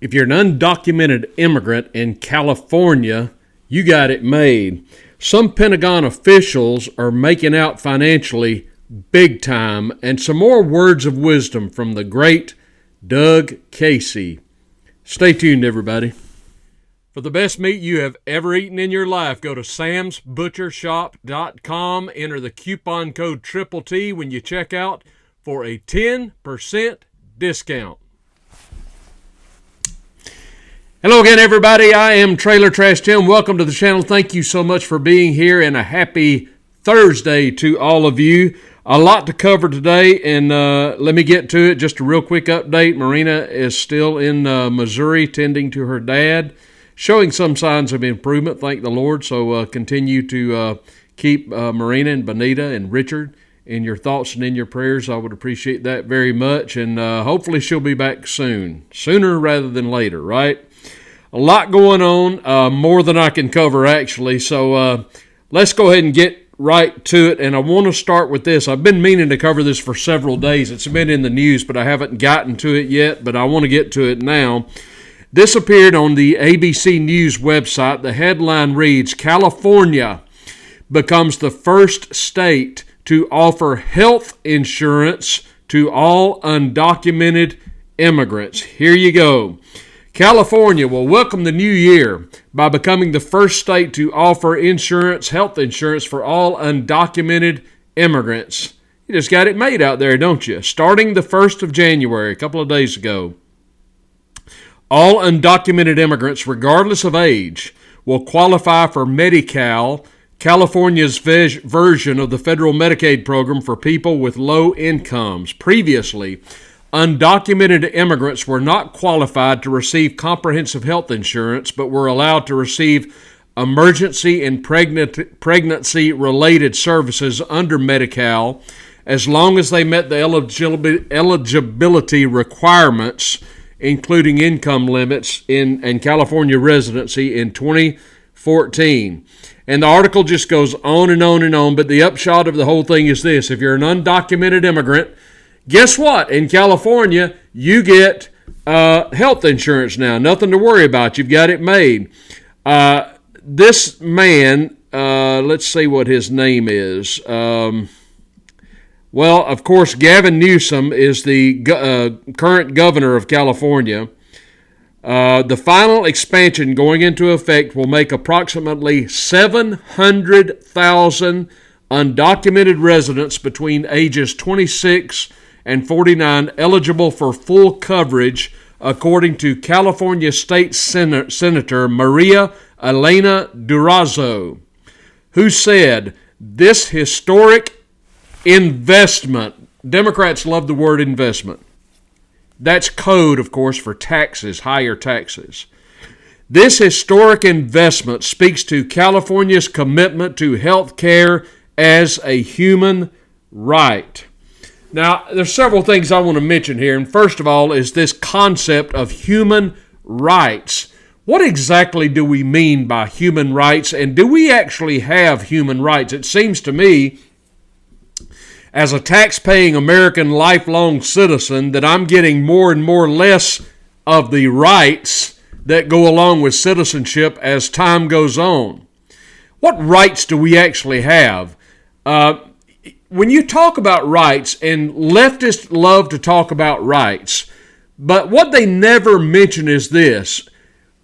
If you're an undocumented immigrant in California, you got it made. Some Pentagon officials are making out financially big time, and some more words of wisdom from the great Doug Casey. Stay tuned, everybody. For the best meat you have ever eaten in your life, go to samsbutchershop.com. Enter the coupon code Triple T when you check out for a 10% discount. Hello again, everybody. I am Trailer Trash Tim. Welcome to the channel. Thank you so much for being here, and a happy Thursday to all of you. A lot to cover today, and let me get to it. Just a real quick update. Marina is still in Missouri tending to her dad, showing some signs of improvement, thank the Lord. So continue to keep Marina and Bonita and Richard in your thoughts and in your prayers. I would appreciate that very much, and hopefully she'll be back soon. Sooner rather than later, right? A lot going on, more than I can cover, actually. So let's go ahead and get right to it. And I want to start with this. I've been meaning to cover this for several days. It's been in the news, but I haven't gotten to it yet. But I want to get to it now. This appeared on the ABC News website. The headline reads, California becomes the first state to offer health insurance to all undocumented immigrants. Here you go. California will welcome the new year by becoming the first state to offer health insurance for all undocumented immigrants. You just got it made out there, don't you? Starting the 1st of January, a couple of days ago, all undocumented immigrants, regardless of age, will qualify for Medi-Cal, California's version of the federal Medicaid program for people with low incomes. Previously, undocumented immigrants were not qualified to receive comprehensive health insurance, but were allowed to receive emergency and pregnancy-related services under Medi-Cal as long as they met the eligibility requirements, including income limits and California residency in 2014. And the article just goes on and on and on, but the upshot of the whole thing is this. If you're an undocumented immigrant, guess what? In California, you get health insurance now. Nothing to worry about. You've got it made. This man, let's see what his name is. Well, of course, Gavin Newsom is the current governor of California. The final expansion going into effect will make approximately 700,000 undocumented residents between ages 26 and 49 eligible for full coverage, according to California State Senator Maria Elena Durazo, who said this historic investment, Democrats love the word investment. That's code, of course, for taxes, higher taxes. This historic investment speaks to California's commitment to health care as a human right. Now, there's several things I want to mention here, and first of all is this concept of human rights. What exactly do we mean by human rights, and do we actually have human rights? It seems to me, as a tax-paying American lifelong citizen, that I'm getting more and more less of the rights that go along with citizenship as time goes on. What rights do we actually have? When you talk about rights, and leftists love to talk about rights, but what they never mention is this.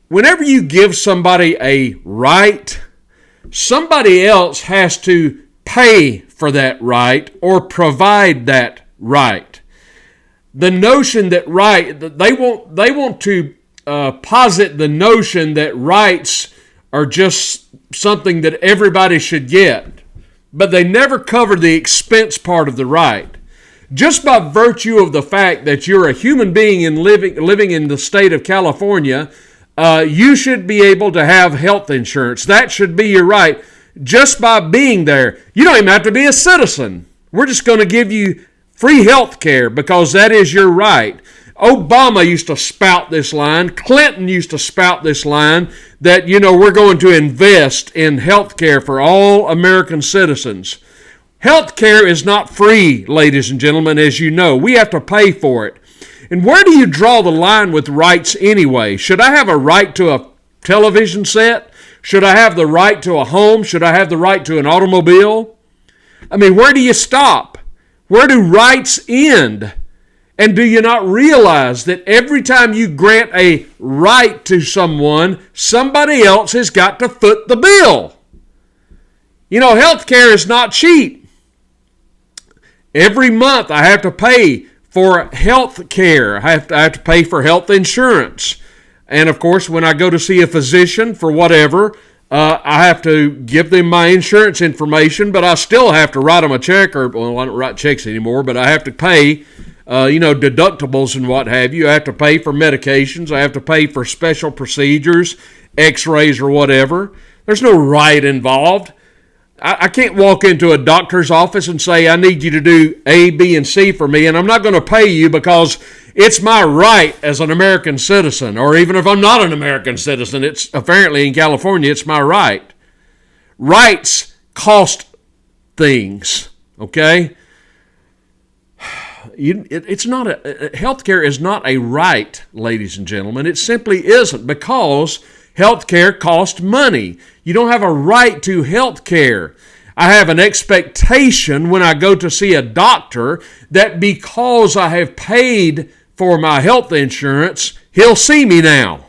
Whenever you give somebody a right, somebody else has to pay for that right or provide that right. The notion that they want to posit the notion that rights are just something that everybody should get, but they never cover the expense part of the right. Just by virtue of the fact that you're a human being and living in the state of California, you should be able to have health insurance. That should be your right. Just by being there, you don't even have to be a citizen. We're just going to give you free health care because that is your right. Obama used to spout this line. Clinton used to spout this line that, we're going to invest in health care for all American citizens. Health care is not free, ladies and gentlemen, as you know. We have to pay for it. And where do you draw the line with rights anyway? Should I have a right to a television set? Should I have the right to a home? Should I have the right to an automobile? I mean, where do you stop? Where do rights end? And do you not realize that every time you grant a right to someone, somebody else has got to foot the bill? You know, health care is not cheap. Every month I have to pay for health care. I have to pay for health insurance. And of course, when I go to see a physician for whatever, I have to give them my insurance information, but I still have to write them a check, or, well, I don't write checks anymore, but I have to pay, deductibles and what have you. I have to pay for medications. I have to pay for special procedures, x-rays or whatever. There's no right involved. I can't walk into a doctor's office and say, I need you to do A, B, and C for me, and I'm not going to pay you because it's my right as an American citizen, or even if I'm not an American citizen, it's apparently in California, it's my right. Rights cost things, okay? It's not healthcare is not a right, ladies and gentlemen. It simply isn't, because healthcare costs money. You don't have a right to healthcare. I have an expectation when I go to see a doctor that because I have paid for my health insurance, he'll see me now.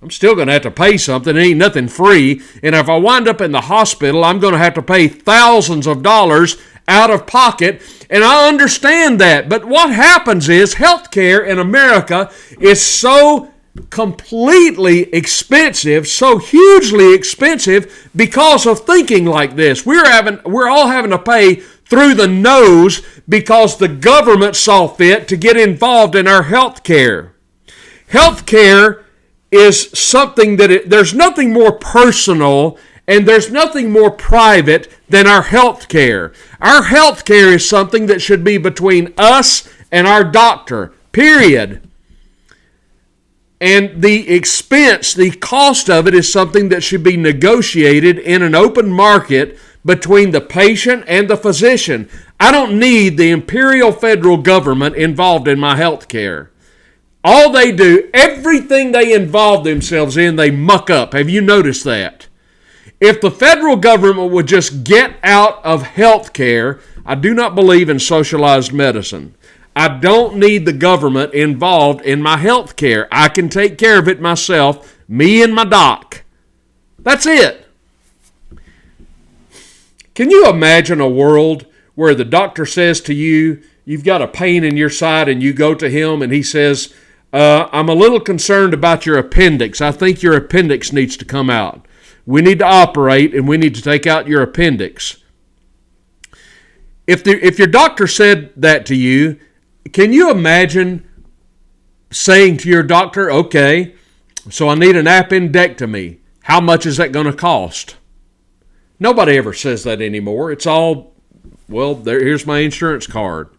I'm still going to have to pay something. It ain't nothing free. And if I wind up in the hospital, I'm going to have to pay thousands of dollars out of pocket. And I understand that. But what happens is healthcare in America is so completely expensive, so hugely expensive because of thinking like this. We're all having to pay through the nose because the government saw fit to get involved in our health care. Health care is something that there's nothing more personal and there's nothing more private than our health care. Our health care is something that should be between us and our doctor, period. And the expense, the cost of it is something that should be negotiated in an open market between the patient and the physician. I don't need the imperial federal government involved in my health care. All they do, everything they involve themselves in, they muck up. Have you noticed that? If the federal government would just get out of health care, I do not believe in socialized medicine. I don't need the government involved in my health care. I can take care of it myself, me and my doc. That's it. Can you imagine a world where the doctor says to you, you've got a pain in your side, and you go to him and he says, I'm a little concerned about your appendix. I think your appendix needs to come out. We need to operate and we need to take out your appendix. If your doctor said that to you, can you imagine saying to your doctor, okay, so I need an appendectomy. How much is that going to cost? Nobody ever says that anymore. It's all, well, here's my insurance card.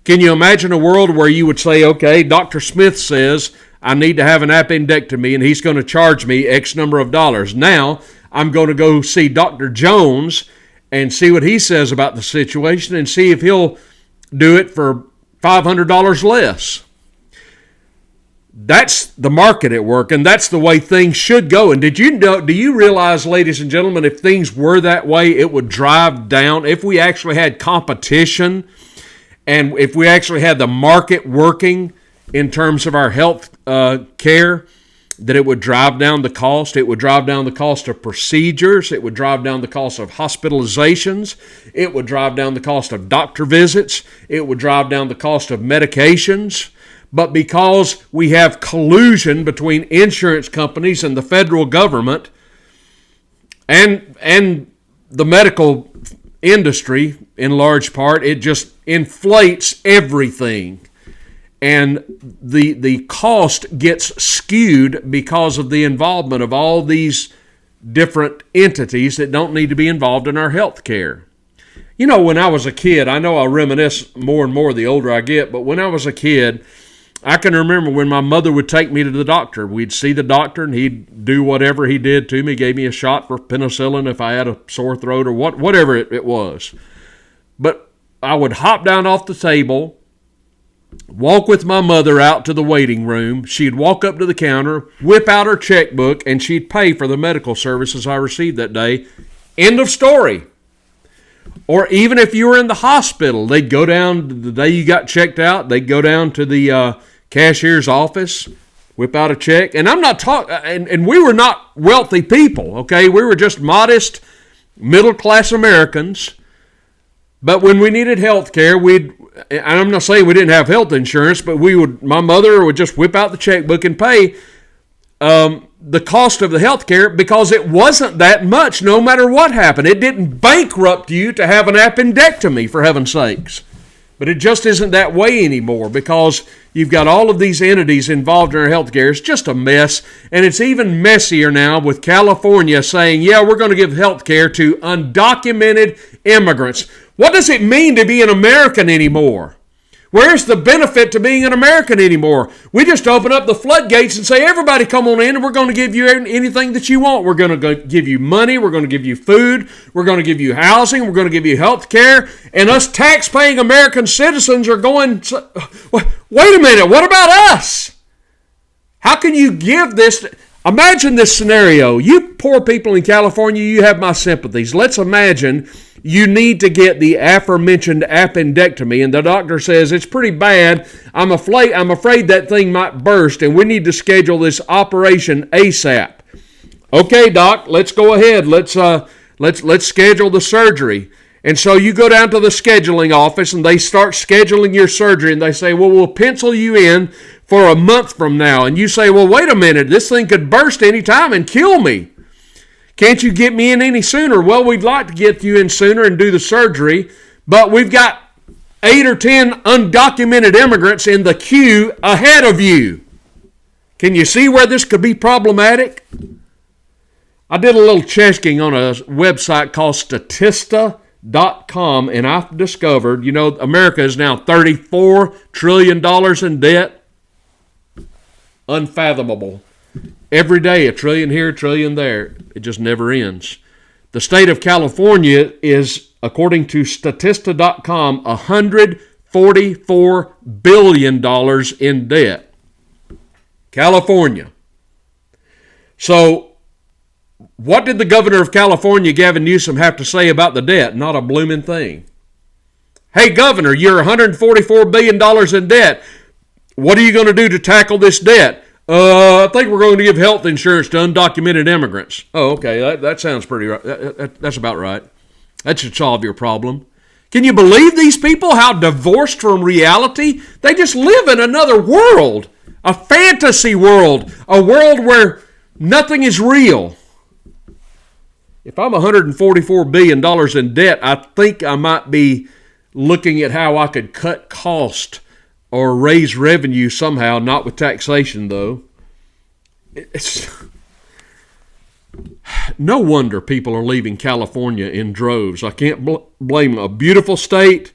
Can you imagine a world where you would say, okay, Dr. Smith says I need to have an appendectomy and he's going to charge me X number of dollars. Now I'm going to go see Dr. Jones and see what he says about the situation and see if he'll do it for $500 less. That's the market at work, and that's the way things should go. And do you realize, ladies and gentlemen, if things were that way, it would drive down, if we actually had competition and if we actually had the market working in terms of our health care, that it would drive down the cost. It would drive down the cost of procedures. It would drive down the cost of hospitalizations. It would drive down the cost of doctor visits. It would drive down the cost of medications. But because we have collusion between insurance companies and the federal government and the medical industry in large part, it just inflates everything. And the cost gets skewed because of the involvement of all these different entities that don't need to be involved in our health care. You know, when I was a kid, I know I reminisce more and more the older I get, but when I was a kid, I can remember when my mother would take me to the doctor. We'd see the doctor and he'd do whatever he did to me, gave me a shot for penicillin if I had a sore throat or whatever it was. But I would hop down off the table walk with my mother out to the waiting room. She'd walk up to the counter, whip out her checkbook, and she'd pay for the medical services I received that day. End of story. Or even if you were in the hospital, they'd go down the day you got checked out, they'd go down to the cashier's office, whip out a check. And I'm not talking, and we were not wealthy people, okay? We were just modest, middle-class Americans. But when we needed health care, and I'm not saying we didn't have health insurance, but my mother would just whip out the checkbook and pay the cost of the health care, because it wasn't that much no matter what happened. It didn't bankrupt you to have an appendectomy, for heaven's sakes. But it just isn't that way anymore, because you've got all of these entities involved in our health care. It's just a mess, and it's even messier now with California saying, yeah, we're going to give health care to undocumented immigrants. What does it mean to be an American anymore? Where's the benefit to being an American anymore? We just open up the floodgates and say, everybody come on in and we're going to give you anything that you want. We're going to give you money. We're going to give you food. We're going to give you housing. We're going to give you health care. And us tax-paying American citizens are going, wait a minute, what about us? How can you give this? Imagine this scenario. You poor people in California, you have my sympathies. Let's imagine you need to get the aforementioned appendectomy, and the doctor says it's pretty bad. I'm afraid that thing might burst, and we need to schedule this operation ASAP. Okay, doc, let's go ahead. Let's schedule the surgery. And so you go down to the scheduling office, and they start scheduling your surgery, and they say, well, we'll pencil you in for a month from now. And you say, well, wait a minute, this thing could burst any time and kill me. Can't you get me in any sooner? Well, we'd like to get you in sooner and do the surgery, but we've got 8 or 10 undocumented immigrants in the queue ahead of you. Can you see where this could be problematic? I did a little checking on a website called Statista.com, and I've discovered, America is now $34 trillion in debt. Unfathomable. Every day, $1 trillion here, $1 trillion there. It just never ends. The state of California is, according to Statista.com, $144 billion in debt. California. So, what did the governor of California, Gavin Newsom, have to say about the debt? Not a blooming thing. Hey, governor, you're $144 billion in debt. What are you going to do to tackle this debt? I think we're going to give health insurance to undocumented immigrants. Oh, okay. That sounds pretty right. That's about right. That should solve your problem. Can you believe these people? How divorced from reality? They just live in another world. A fantasy world. A world where nothing is real. If I'm $144 billion in debt, I think I might be looking at how I could cut cost or raise revenue somehow, not with taxation, though. It's no wonder people are leaving California in droves. I can't blame them. A beautiful state,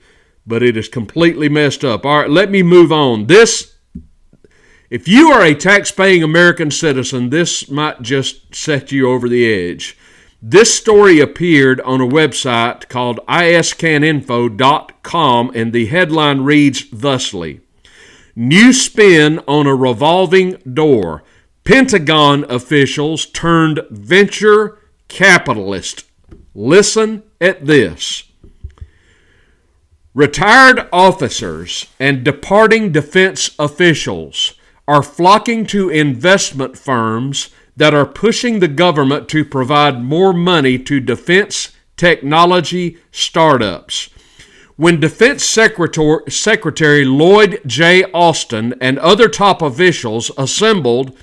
but it is completely messed up. All right, let me move on. If you are a tax-paying American citizen, this might just set you over the edge. This story appeared on a website called iscaninfo.com, and the headline reads thusly: New spin on a revolving door. Pentagon officials turned venture capitalist. Listen at this. Retired officers and departing defense officials are flocking to investment firms that are pushing the government to provide more money to defense technology startups. When Defense Secretary Lloyd J. Austin and other top officials assembled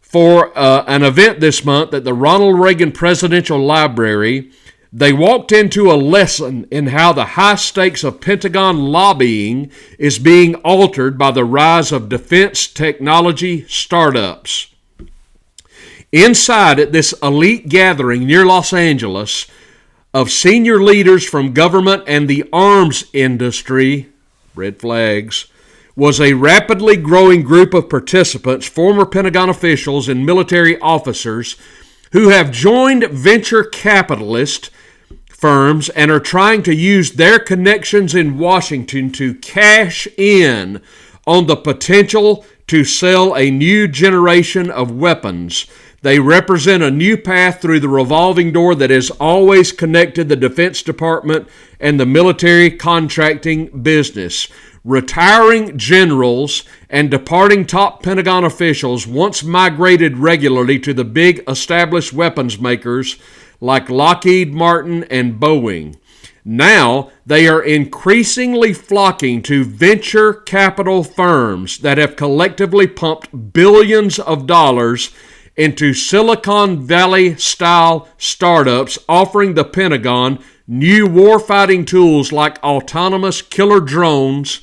for an event this month at the Ronald Reagan Presidential Library, they walked into a lesson in how the high stakes of Pentagon lobbying is being altered by the rise of defense technology startups. Inside at this elite gathering near Los Angeles, of senior leaders from government and the arms industry, red flags, was a rapidly growing group of participants, former Pentagon officials and military officers, who have joined venture capitalists firms and are trying to use their connections in Washington to cash in on the potential to sell a new generation of weapons. They represent a new path through the revolving door that has always connected the Defense Department and the military contracting business. Retiring generals and departing top Pentagon officials once migrated regularly to the big established weapons makers like Lockheed Martin and Boeing. Now they are increasingly flocking to venture capital firms that have collectively pumped billions of dollars into Silicon Valley-style startups offering the Pentagon new warfighting tools like autonomous killer drones,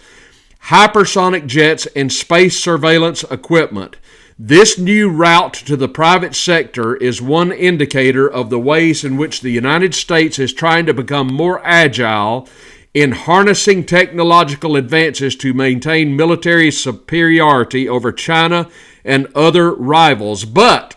hypersonic jets, and space surveillance equipment. This new route to the private sector is one indicator of the ways in which the United States is trying to become more agile in harnessing technological advances to maintain military superiority over China and other rivals. But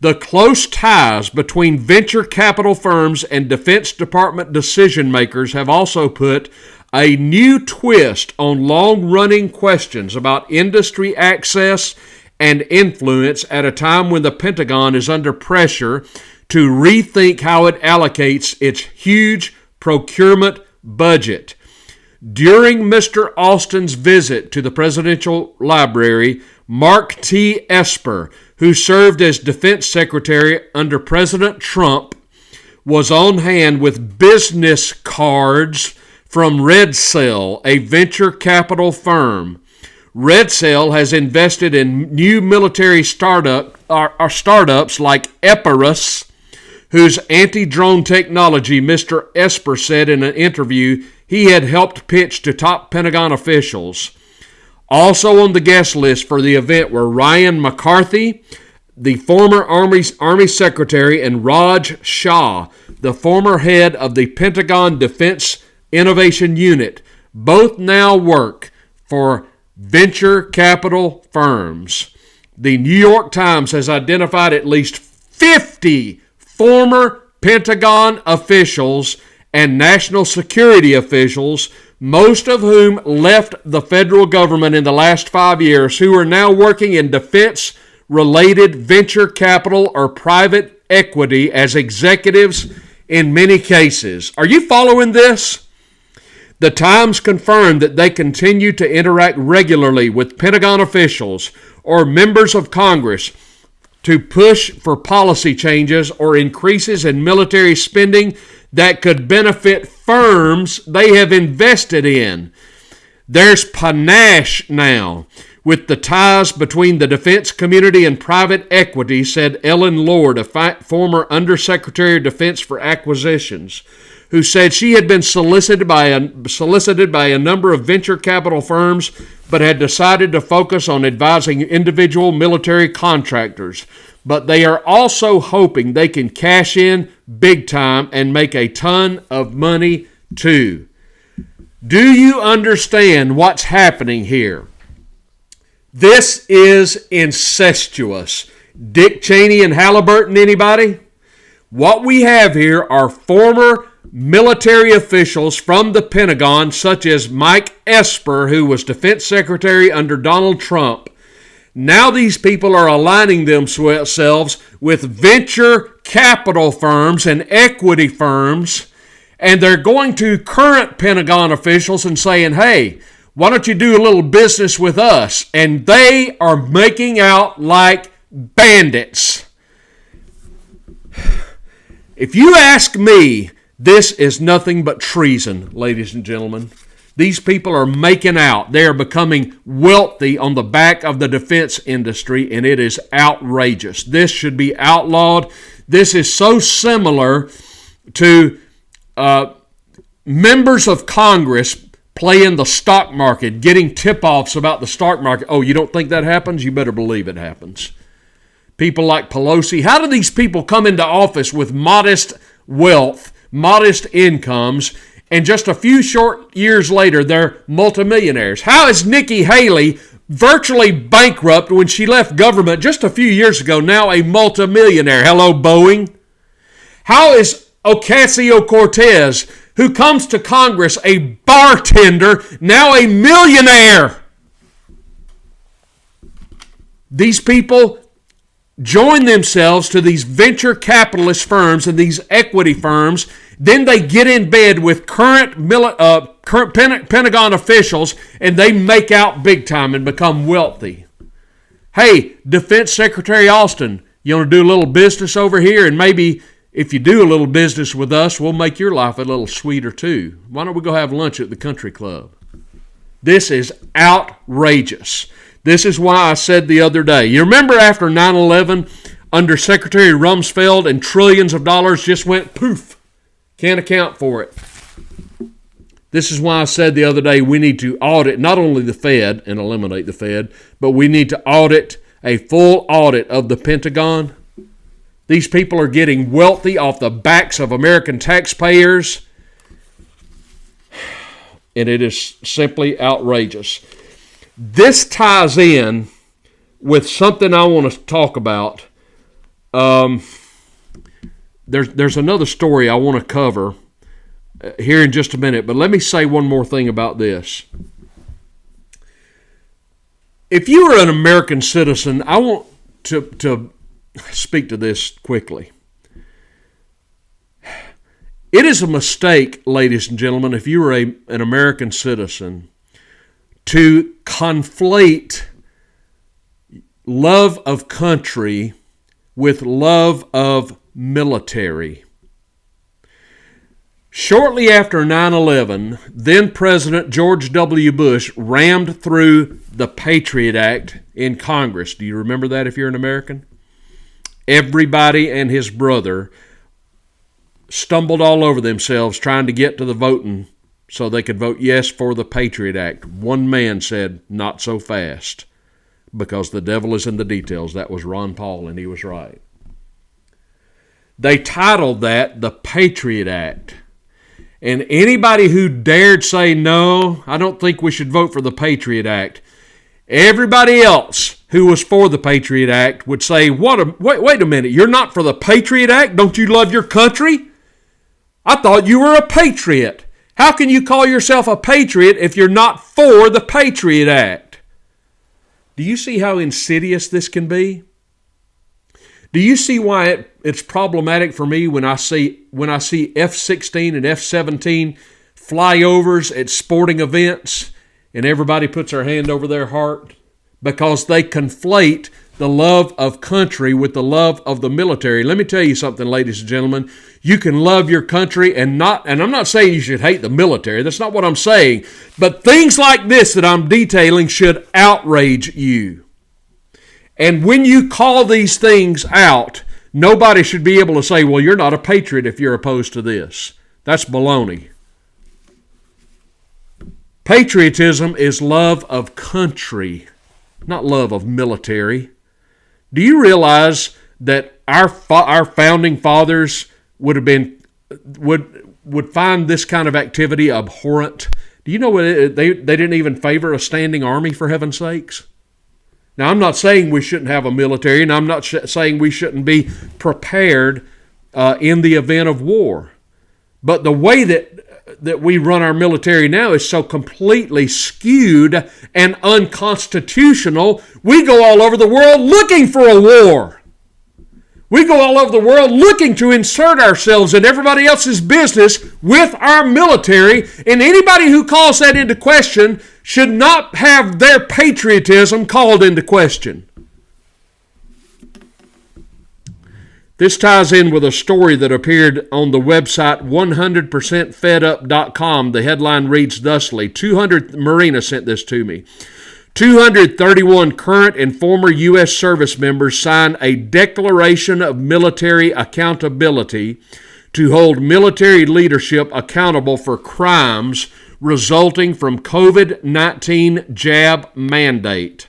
the close ties between venture capital firms and Defense Department decision makers have also put a new twist on long-running questions about industry access and influence at a time when the Pentagon is under pressure to rethink how it allocates its huge procurement budget. During Mr. Austin's visit to the Presidential Library, Mark T. Esper, who served as Defense Secretary under President Trump, was on hand with business cards from Red Cell, a venture capital firm. Red Cell has invested in new military startups like Epirus, whose anti-drone technology Mr. Esper said in an interview he had helped pitch to top Pentagon officials. Also on the guest list for the event were Ryan McCarthy, the former Army Secretary, and Raj Shah, the former head of the Pentagon Defense Innovation Unit. Both now work for venture capital firms. The New York Times has identified at least 50 former Pentagon officials and national security officials, most of whom left the federal government in the last 5 years, who are now working in defense-related venture capital or private equity as executives in many cases. Are you following this? The Times confirmed that they continue to interact regularly with Pentagon officials or members of Congress to push for policy changes or increases in military spending that could benefit firms they have invested in. There's panache now with the ties between the defense community and private equity, said Ellen Lord, a former Undersecretary of Defense for Acquisitions, who said she had been solicited by a number of venture capital firms, but had decided to focus on advising individual military contractors. But they are also hoping they can cash in big time and make a ton of money too. Do you understand what's happening here? This is incestuous. Dick Cheney and Halliburton, anybody? What we have here are former military officials from the Pentagon, such as Mike Esper, who was Defense Secretary under Donald Trump. Now these people are aligning themselves with venture capital firms and equity firms, and they're going to current Pentagon officials and saying, hey, why don't you do a little business with us? And they are making out like bandits. If you ask me, this is nothing but treason, ladies and gentlemen. These people are making out. They are becoming wealthy on the back of the defense industry, and it is outrageous. This should be outlawed. This is so similar to members of Congress playing the stock market, getting tip-offs about the stock market. Oh, you don't think that happens? You better believe it happens. People like Pelosi. How do these people come into office with modest wealth, modest incomes, and just a few short years later, they're multimillionaires? How is Nikki Haley, virtually bankrupt when she left government just a few years ago, now a multimillionaire? Hello, Boeing. How is Ocasio-Cortez, who comes to Congress a bartender, now a millionaire. These people join themselves to these venture capitalist firms and these equity firms. Then they get in bed with current Pentagon officials, and they make out big time and become wealthy. Hey, Defense Secretary Austin, you want to do a little business over here? And maybe if you do a little business with us, we'll make your life a little sweeter too. Why don't we go have lunch at the country club? This is outrageous. This is why I said the other day, you remember after 9/11, under Secretary Rumsfeld, and trillions of dollars just went poof. Can't account for it. This is why I said the other day we need to audit not only the Fed and eliminate the Fed, but we need to audit a full audit of the Pentagon. These people are getting wealthy off the backs of American taxpayers, and it is simply outrageous. This ties in with something I want to talk about. There's another story I want to cover here in just a minute, but let me say one more thing about this. If you are an American citizen, I want to speak to this quickly. It is a mistake, ladies and gentlemen, if you are an American citizen, to conflate love of country with love of military. Shortly after 9/11, then President George W. Bush rammed through the Patriot Act in Congress. Do you remember that if you're an American? Everybody and his brother stumbled all over themselves trying to get to the voting so they could vote yes for the Patriot Act. One man said, not so fast, because the devil is in the details. That was Ron Paul, and he was right. They titled that the Patriot Act. And anybody who dared say, no, I don't think we should vote for the Patriot Act, everybody else who was for the Patriot Act would say, wait a minute, you're not for the Patriot Act? Don't you love your country? I thought you were a patriot. How can you call yourself a patriot if you're not for the Patriot Act? Do you see how insidious this can be? Do you see why it's problematic for me when I see F-16 and F-17 flyovers at sporting events and everybody puts their hand over their heart? Because they conflate the love of country with the love of the military. Let me tell you something, ladies and gentlemen. You can love your country and I'm not saying you should hate the military. That's not what I'm saying. But things like this that I'm detailing should outrage you. And when you call these things out, nobody should be able to say, well, you're not a patriot if you're opposed to this. That's baloney. Patriotism is love of country, not love of military. Do you realize that our founding fathers would find this kind of activity abhorrent? Do you know what they didn't even favor a standing army, for heaven's sakes? Now, I'm not saying we shouldn't have a military, and I'm not saying we shouldn't be prepared in the event of war. But the way that we run our military now is so completely skewed and unconstitutional. We go all over the world looking for a war. We go all over the world looking to insert ourselves in everybody else's business with our military, and anybody who calls that into question should not have their patriotism called into question. This ties in with a story that appeared on the website 100%fedup.com. The headline reads thusly, Marina sent this to me. 231 current and former U.S. service members signed a declaration of military accountability to hold military leadership accountable for crimes resulting from COVID-19 jab mandate.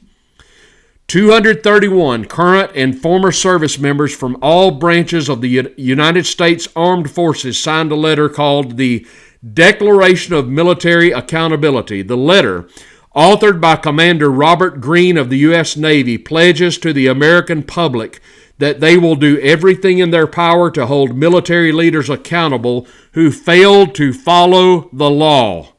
231 current and former service members from all branches of the United States Armed Forces signed a letter called the Declaration of Military Accountability. The letter, authored by Commander Robert Greene of the U.S. Navy, pledges to the American public that they will do everything in their power to hold military leaders accountable who failed to follow the law.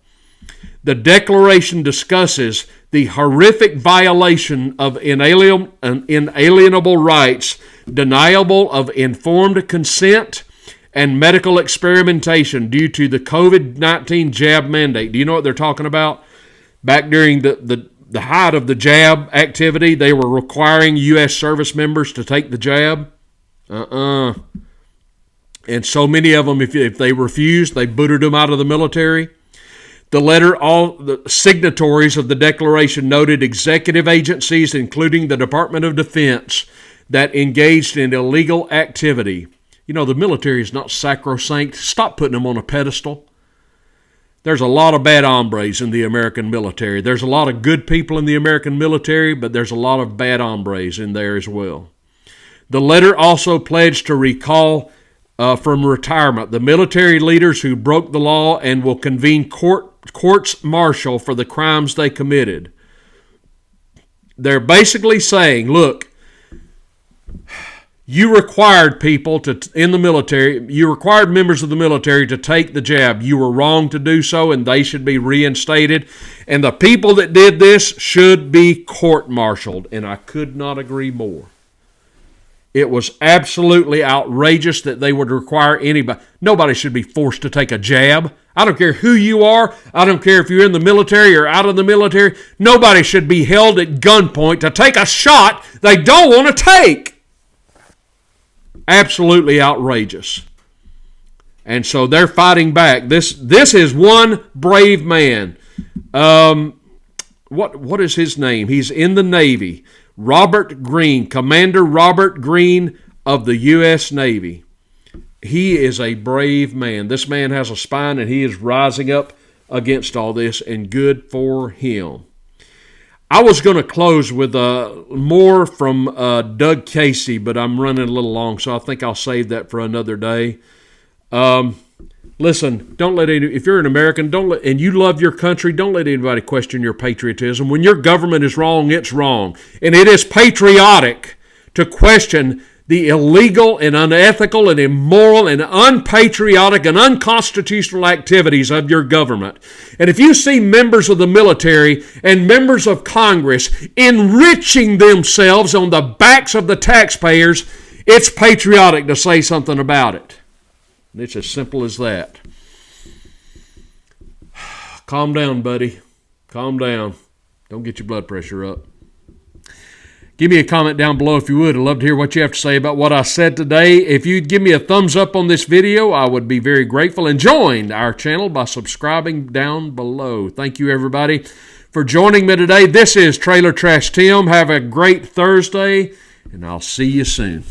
The declaration discusses the horrific violation of inalienable rights, denial of informed consent, and medical experimentation due to the COVID-19 jab mandate. Do you know what they're talking about? Back during the height of the jab activity, they were requiring U.S. service members to take the jab. And so many of them, if they refused, they booted them out of the military. The letter, all the signatories of the declaration noted executive agencies, including the Department of Defense, that engaged in illegal activity. You know, the military is not sacrosanct. Stop putting them on a pedestal. There's a lot of bad hombres in the American military. There's a lot of good people in the American military, but there's a lot of bad hombres in there as well. The letter also pledged to recall from retirement the military leaders who broke the law and will convene courts martial for the crimes they committed. They're basically saying, look, you required people in the military, you required members of the military to take the jab. You were wrong to do so, and they should be reinstated. And the people that did this should be court-martialed. And I could not agree more. It was absolutely outrageous that they would require anybody. Nobody should be forced to take a jab. I don't care who you are. I don't care if you're in the military or out of the military. Nobody should be held at gunpoint to take a shot they don't want to take. Absolutely outrageous. And so they're fighting back. This is one brave man. What is his name? He's in the Navy. Robert Greene, Commander Robert Greene of the U.S. Navy. He is a brave man. This man has a spine, and he is rising up against all this, and good for him. I was going to close with more from Doug Casey, but I'm running a little long, so I think I'll save that for another day. Listen, don't let if you're an American, and you love your country, don't let anybody question your patriotism. When your government is wrong, it's wrong. And it is patriotic to question the illegal and unethical and immoral and unpatriotic and unconstitutional activities of your government. And if you see members of the military and members of Congress enriching themselves on the backs of the taxpayers, it's patriotic to say something about it. It's as simple as that. Calm down, buddy. Calm down. Don't get your blood pressure up. Give me a comment down below if you would. I'd love to hear what you have to say about what I said today. If you'd give me a thumbs up on this video, I would be very grateful. And join our channel by subscribing down below. Thank you, everybody, for joining me today. This is Trailer Trash Tim. Have a great Thursday, and I'll see you soon.